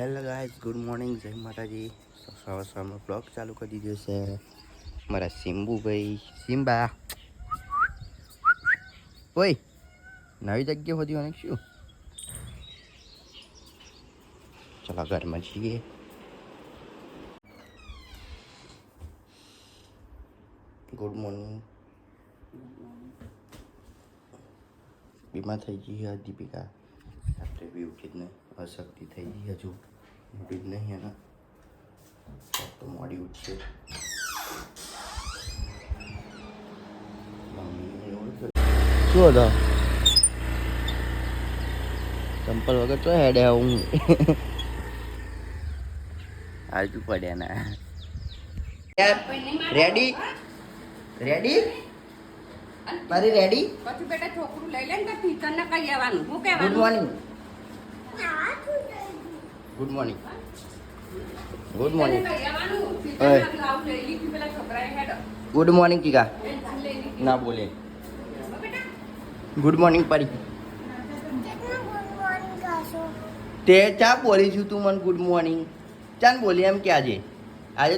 Hello guys, good morning, જય માતાજી. સવાર સવારમાં બ્લોગ ચાલુ કરી દીધો છે મારા સિમ્બુભાઈ. સિમ્બા ઓય, નવી જગ્યા હોતી અને શું? ચલો ઘરમાં જઈએ. Good morning. બીમાર થઈ ગઈ છે દીપિકા. રાત્રે બી ઉઠી જ નહીં, અશક્તિ થઈ ગઈ, હજુ ઉઠી જ નહીં એના તો મોડી ઉઠશે. શું હતો? ચંપલ વગર તો હેડે હું આજુ પડ્યા ના. રેડી રેડી મારી રેડી. પછી બેટા છોકરું લઈ લે ને ટીચર ને કહી આવવાનું. શું કહેવાનું? Good morning. Good morning. Good morning. Good morning કીકા ના બોલે. ગુડ મોર્નિંગ પરી. તે ચા બોલી છું તું મને ગુડ મોર્નિંગ ચાન બોલી એમ કે આજે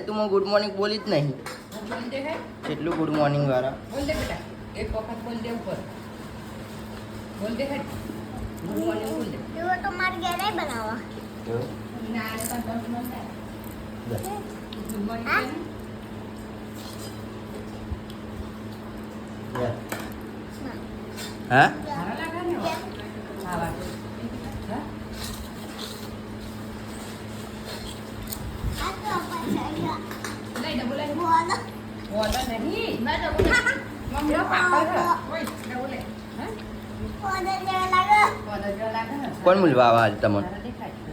તું મને ગુડ મોર્નિંગ બોલી જ નહીં. કેટલું ગુડ મોર્નિંગ વાળા બોલ દે બેટા, એક વખત બોલ દે ઉપર. બોલ દે હેડ. ગુડ મોર્નિંગ બોલ દે. એવો તો માર ઘરે બનાવવા. ના રે તો ગુડ મોર્નિંગ. Good morning. હા સારા લાગે ને ખાવા. હા આ તો પછાડ્યા. લઈ દે બોલે. બોલો. બોલે નહીં. ના દે બોલે. મમ્મી નો પાપા છે. ઓય દે બોલે. હા બોલો જેવા લાગે. બોલે જો લાગે ને. કોણ મળવા આવા આજ તમને? સારા દેખાય છે.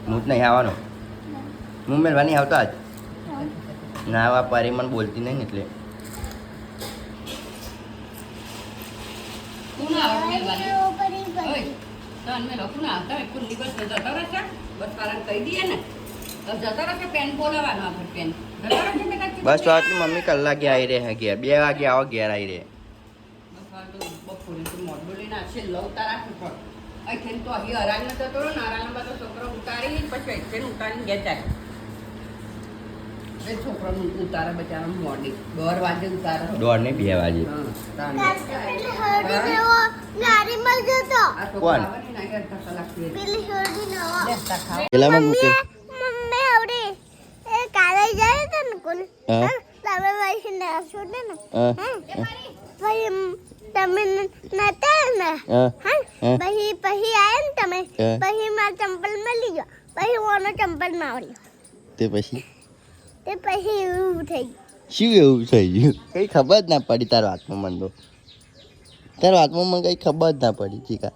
હું જ નહીં આવવાનો. હું મેળવા નહીં આવતો આજ. ના આવા પારી મને બોલતી નહીં એટલે. તું ના આવે મેલવાની. એવો પડી ગઈ. ઓય તો અમે લોકો ના આવતા હોય ખુલ્લી બસ જતો રહેશે. બસ વાળાને કહી દઈએ ને તો જતો રહેશે. પેન બોલાવવાનો આપણે પેન જતો રહેશે બેટા. બસ તો આટલી મમ્મી કલાકે આવી રહે ઘેર 2 વાગે આવો ઘેર આવી રહે. બપોરે તો મોઢું લઈને આવશે લવ તારા ઉપર અહીંથી તો અહીં હરાજને જતો રહ્યો ને હરાજને બધો છોકરો ઉતારી પછી અહીંથી ઉતારીને ઘેર જાય. એ છોકરાનું ઉતારે બચારા મોડી 12 વાગે ઉતારે. 1:30 ને 2 વાગે. પેલી હરડી નવો ગાડીમાં જતો. કોણ? પેલી હરડી નવો. પેલામાં મૂકે. મમ્મી આવડી એ કાલે જાય તો ને કોણ હા. તમે વૈસે ના છોડે ને હા. પછી તમે નતા ને હા. હા હા. પછી આયા ને તમે હા. પછી મારા ચંપલ મળી ગયો પછી ઓનો ચંપલ માર્યો તે પછી તે પછી એવું થઈ શું એવું થઈ ગયું? કઈ ખબર જ ના પડી તાર વાતમાં મને તો. તાર વાતમાં મને કઈ ખબર જ ના પડી ચીકા.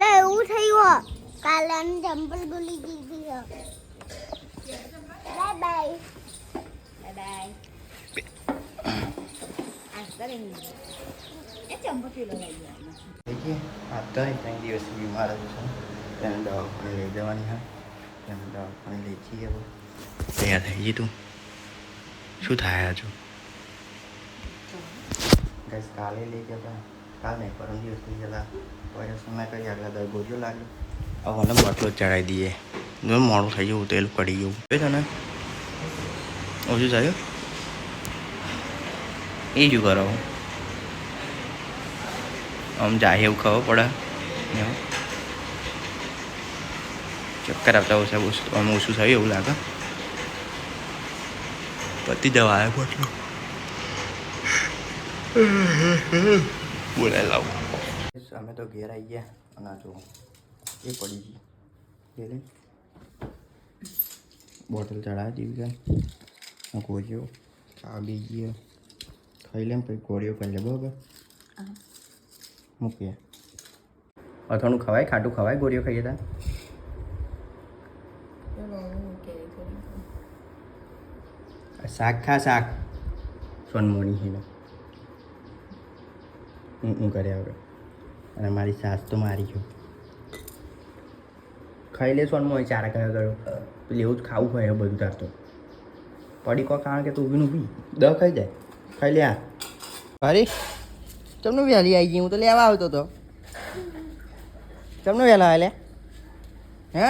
ગયું એવું થયું કાલે આની ચંપલ ભૂલી દીધી બાય બાય બાય આ કરીને એ ચંપલ પીલો લઈ ગયો આ તો 3 દિવસથી બીમાર જ છું. તેને દવાખાને લઈ જવાની હા. તેને દવાખાને લઈ જઈએ. હવે તૈયાર થઈ ગઈ તું? શું થાય હજુ? ગઈસ કાલે લઈ જતા, કાલ નહીં પરમ દિવસ લઈ જતા. પછી સમય કરી આગળ દર ગોજો લાગ્યો. હવે મને બોટલો ચડાવી દઈએ. જો મોડું થઈ ગયું, તેલ પડી ગયું. છે ને ઓછું થયું એ શું કરો? આમ જાય એવું ખબર પડે એવું. ચક્કર આવતા ઓછા આમ ઓછું થયું એવું લાગે. પતી જવા આવ્યો બોટલો. બોલાય લાવ. અમે તો ઘેર આવી ગયા અને જો એ પડી ગઈ. બોટલ ચડાવી દીધી કાંઈ ગોળીઓ ચા બી ગયો ખાઈ લે પછી ગોળીઓ કરી લે બરાબર. મૂકીએ અથાણું ખવાય, ખાટું ખવાય, ગોળીઓ ખાઈએ તા. શાક ખા શાક. સોનમોની છે હું કરે હવે. અને મારી સાસ તો મારી છું. ખાઈ લે સોનમોની ચારા કયા કર્યો પેલી એવું જ ખાવું હોય બધું તાર તો. પડી કો કારણ કે તું ઊભી ઊભી ખાઈ જાય. ખાઈ લે આ અરે ચમનું વહેલી આવી ગઈ. હું તો લેવા આવતો હતો. ચમનું વહેલા આવે લે હે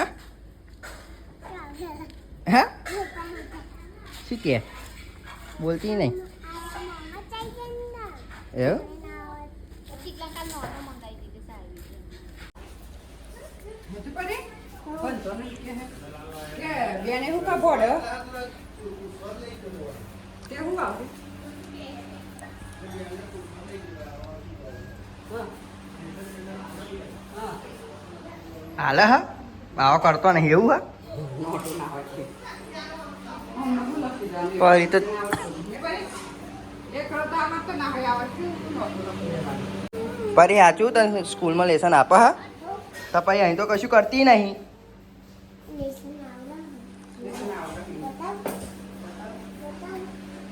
હે શું કે બોલતી નહીં એવું નથી પડી? બંધો નહીં કે હે. કે બેને હું કા ભોળે? તે હું આવું? હા. હા. હાલે હા બાવો કરતો નહીં એવું હા નોટો ના હોય છે. હમણાં હું લખી દેવાનું. પણ એ તો એક રદામાં તો ના હોય આવે છે. નોટો લખી દેવાનું. પરી સાચું તને સ્કૂલમાં લેસન આપે હા તો પછી અહીં તો કશું કરતી નહીં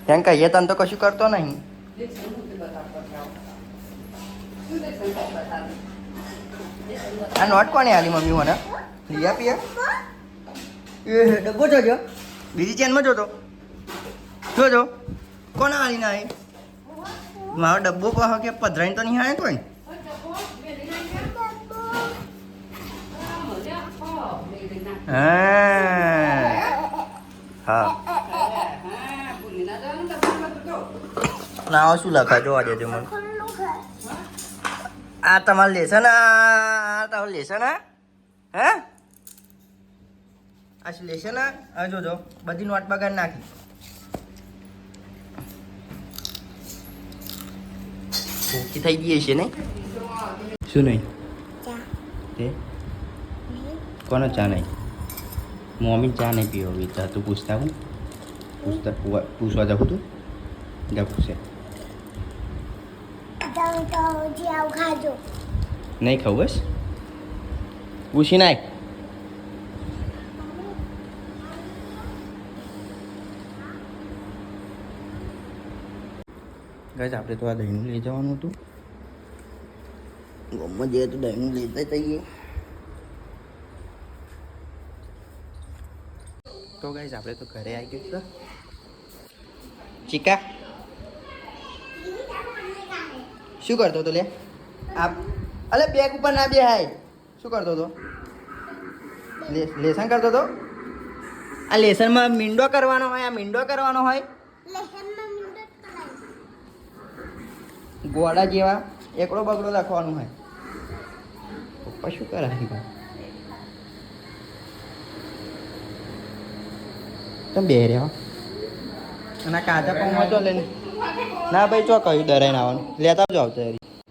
તેમ કહીએ તને તો કશું કરતો નહીં લેસન હું તે બતાવતો જાઉં. શું લેસન બતાવે? આ નોટ કોને આલી મમ્મી મને લઈ આપીએ એ ડબ્બો જોજો બીજી ચેનમાં જોતો જોજો કોને આલી ના આવી મારો ડબ્બો કહો કે પધરાઈને તો નહીં આવે કોઈ હા ના શું લખા જોવા દેજો મને આ તમારું લેસન આ તમારું લેસન હે આ શું લેસન આ જોજો બધી નોટ બગાડ નાખી ભૂખી થઈ ગઈ છે નહીં શું નહીં તે કોનો ચા નહીં મમ્મી ચા નહીં પીવો વિચાર તું પૂછતા હું પૂછવા જાઉં તું જા પૂછે ખાજો નહીં ખાવું બસ પૂછી નાખ ગાઈસ આપણે તો આ દહીંનું લઈ જવાનું હતું ગામમાં જઈએ તો દહીંનું લેતા જઈએ તો ગાઈસ આપણે તો ઘરે આવી ગયું છે ચીકા શું કરતો હતો લે આપ અલે બેગ ઉપર ના બે હાય શું કરતો હતો લેસન કરતો હતો આ લેસનમાં મીંડો કરવાનો હોય આ મીંડો કરવાનો હોય ગોળા જેવા એકડો બગડો લખવાનું હોય પપ્પા શું કરાવી તમે બે રહ્યા અને કાચા પંગમાં તો લઈને ના ભાઈ ચો કહ્યું ડરાઈને આવવાનું લેતા જ આવતો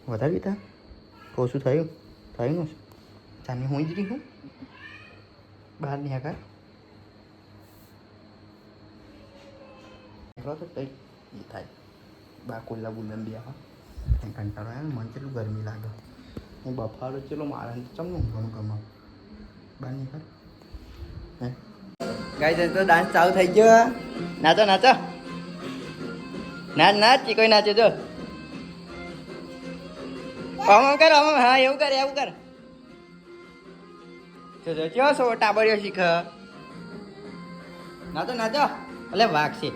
વધારે બીતા કહું શું થયું થયું ને ચાની હું જ રહી હું બહાર નહીં આકાર તો કંઈ થાય બા કોલ્લા બુલ્લા બી આવા કંટાળો આવે મને કેટલું ગરમી લાગે હું બફારો ચેલો મારે ચમનું ઘણું કમાવું બહાર નીકળ હે ગાઈસ તો ડાન્સ ચાલુ થઈ ગયો નાચો નાચો નાચ નાચ ચીકોઈ નાચે જો આમ કર આમ હા એવું કર જો જો ચો સો ટાબરિયો શીખ નાચો નાચો એટલે વાગશે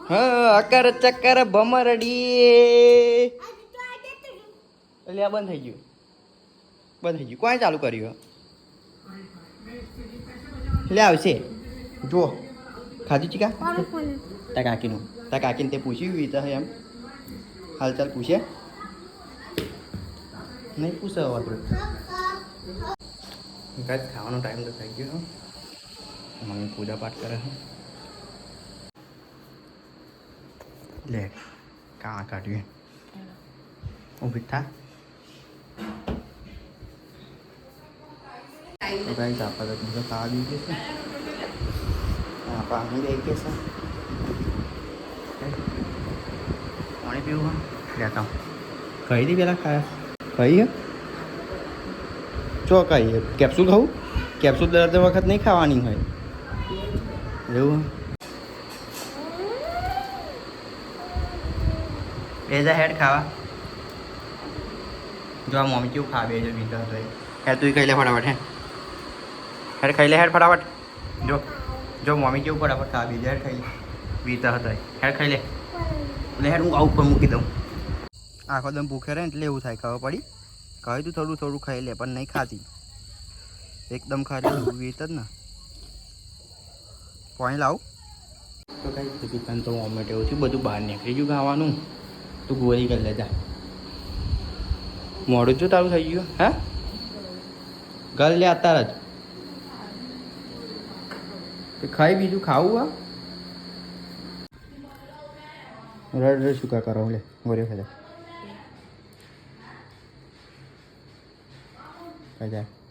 હા અકર ચક્કર ભમરડી એટલે આ બંધ થઈ ગયું કોણ ચાલુ કર્યું એટલે આવશે જુઓ ખાધું ચીકા તા કાકીને તે પૂછ્યું વિતા એમ હાલચાલ પૂછે નહીં પૂછે વાંધો કાંઈ ખાવાનો ટાઈમ તો થઈ ગયો મમ્મી પૂજા પાઠ કરે છે લે કાં કાઢ્યું ઊભી થા તો કાંઈ આપા તો બીજો ખાવા બી ગયો છે આપા અમે બી આવી ગયા છે પાણી પીવું લેતા કહી દી પેલા ખાયા કહી ચો કહીએ કેપ્સ્યુલ ખાવું કેપ્સ્યુલ દર વખત નહીં ખાવાની હોય એવું બેજા હેડ ખાવા જો આ મમ્મી કેવું ખાવે છે બીજા તો હેડ તું ખાઈ લે ફટાફટ હેડ ખાઈ લે હેડ ફટાફટ જો જો મમ્મી કેવું ફટાફટ ખાવા બીજા હેડ ખાઈ લે બીતા હતા હેડ ખાઈ લે એટલે હેડ હું આવું ઉપર મૂકી દઉં આખો દમ ભૂખે રહે એટલે એવું થાય ખબર પડી કહ્યું તું થોડું ખાઈ લે પણ નહીં ખાતી એકદમ ખાલી વેત જ ને પાણી લાવું તો કઈ દુકાન તો ઓમેટ એવું થયું બધું બહાર નીકળી ગયું ખાવાનું તું ગોળી કરી લેજા મોડું જો તારું થઈ ગયું હા ઘર લે અત્યારે જ ખાઈ બીજું ખાવું આ રડ શું કા કરો લે ગોળીઓ ખાઈ જાય